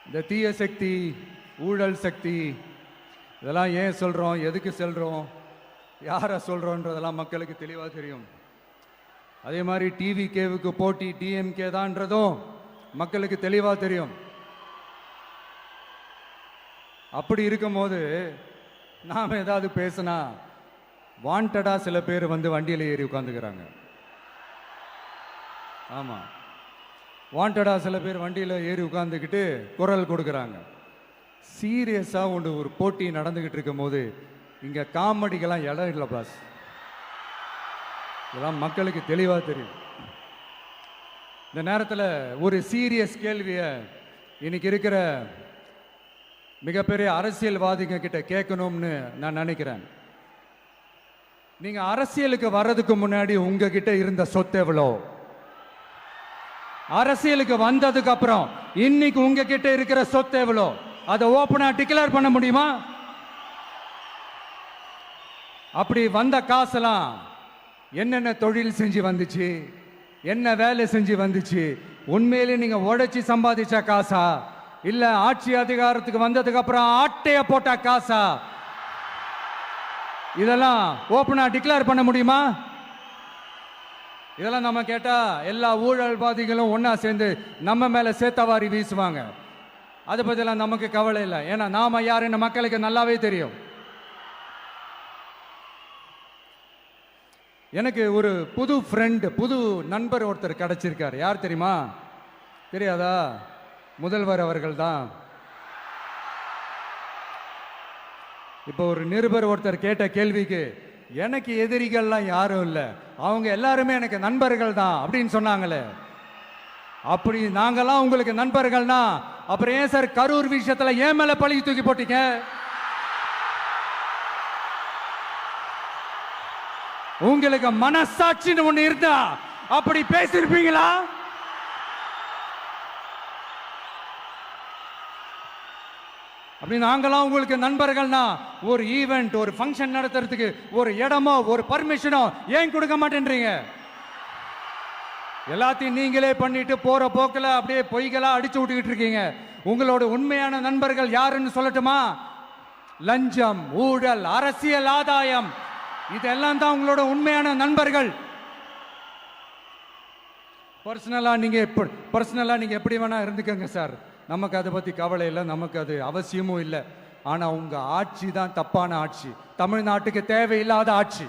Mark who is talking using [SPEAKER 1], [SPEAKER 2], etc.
[SPEAKER 1] இந்த தீய சக்தி, ஊழல் சக்தி இதெல்லாம் ஏன் சொல்கிறோம், எதுக்கு சொல்கிறோம், யாரை சொல்கிறோன்றதெல்லாம் மக்களுக்கு தெளிவாக தெரியும். அதே மாதிரி டிவிகேவுக்கு போட்டி டிஎம்கே தான்றதும் மக்களுக்கு தெளிவாக தெரியும். அப்படி இருக்கும்போது நாம் ஏதாவது பேசினா வாண்டடாக சில பேர் வந்து வண்டியில் ஏறி உட்காந்துக்கிறாங்க. ஆமாம், வாண்டடாக சில பேர் வண்டியில் ஏறி உட்காந்துக்கிட்டு குரல் கொடுக்குறாங்க. சீரியஸாக ஒரு போட்டி நடந்துக்கிட்டு இருக்கும் போது இங்கே காமெடிக்கெல்லாம் இடம் இல்லை பாஸ். இதெல்லாம் மக்களுக்கு தெளிவாக தெரியும். இந்த நேரத்தில் ஒரு சீரியஸ் கேள்வியை இன்னைக்கு இருக்கிற மிகப்பெரிய அரசியல்வாதிங்க கிட்ட கேட்கணும்னு நான் நினைக்கிறேன். நீங்க அரசியலுக்கு வர்றதுக்கு முன்னாடி உங்ககிட்ட இருந்த சொத்து எவ்வளோ? அரசியலுக்கு வந்ததுக்கு அப்புறம் இன்னைக்கு உங்ககிட்ட இருக்கிற சொத்து எவ்வளோ? அதை ஓப்பனா டிக்ளேர் பண்ண முடியுமா? அப்படி வந்த காசெல்லாம் என்னென்ன தொழில் செஞ்சு வந்துச்சு, என்ன வேலை செஞ்சு வந்துச்சு, உண்மையிலே நீங்க உழைச்சி சம்பாதிச்ச காசா இல்ல ஆட்சி அதிகாரத்துக்கு வந்ததுக்கு அப்புறம் ஆட்டைய போட்ட காசா? இதெல்லாம் ஓப்பனா டிக்ளேர் பண்ண முடியுமா? இதெல்லாம் நம்ம கேட்டா எல்லா ஊழல்வாதிகளும் ஒன்னா சேர்ந்து நம்ம மேல சேத்தவாரி வீசுவாங்க. அதை பத்திலாம் நமக்கு கவலை இல்லை. ஏன்னா நாம யாருன்னு மக்களுக்கு நல்லாவே தெரியும். எனக்கு ஒரு புது ஃப்ரெண்டு, புது நண்பர் ஒருத்தர் கிடைச்சிருக்காரு. யார் தெரியுமா? தெரியாதா? முதல்வர் அவர்கள் தான். இப்போ ஒரு நிருபர் ஒருத்தர் கேட்ட கேள்விக்கு எனக்கு எதிரிகள்லாம் யாரும் இல்லை, அவங்க எல்லாருமே எனக்கு நண்பர்கள் தான் அப்படின்னு சொன்னாங்களே. அப்படி நாங்கெல்லாம் உங்களுக்கு நண்பர்கள்னா அப்புறம் ஏன் சார் கரூர் விஷயத்துல ஏன் மேல பழி தூக்கி போட்டீங்க? உங்களுக்கு மனசாட்சின்னு ஒண்ணு இருந்தா அப்படி பேசிருப்பீங்களா? அப்படி நாங்களாம் உங்களுக்கு நண்பர்கள்னா ஒரு ஈவெண்ட், ஒரு ஃபங்க்ஷன் நடத்துறதுக்கு ஒரு இடமோ ஒரு பர்மிஷனோ ஏன் கொடுக்க மாட்டேன்றீங்க? எல்லாத்தையும் நீங்களே பண்ணிட்டு போற போக்கில் அப்படியே பொய்களா அடிச்சு விட்டுக்கிட்டு இருக்கீங்க. உங்களோட உண்மையான நண்பர்கள் யாருன்னு சொல்லட்டுமா? லஞ்சம், ஊழல், அரசியல் ஆதாயம், இதெல்லாம் தான் உங்களோட உண்மையான நண்பர்கள். பர்சனலா நீங்க எப்படி வேணா இருந்துக்கங்க சார், நமக்கு அதை பத்தி கவலை இல்லை, நமக்கு அது அவசியமும் இல்லை. ஆனா உங்க ஆட்சி தான் தப்பான ஆட்சி, தமிழ்நாட்டுக்கு தேவையில்லாத ஆட்சி.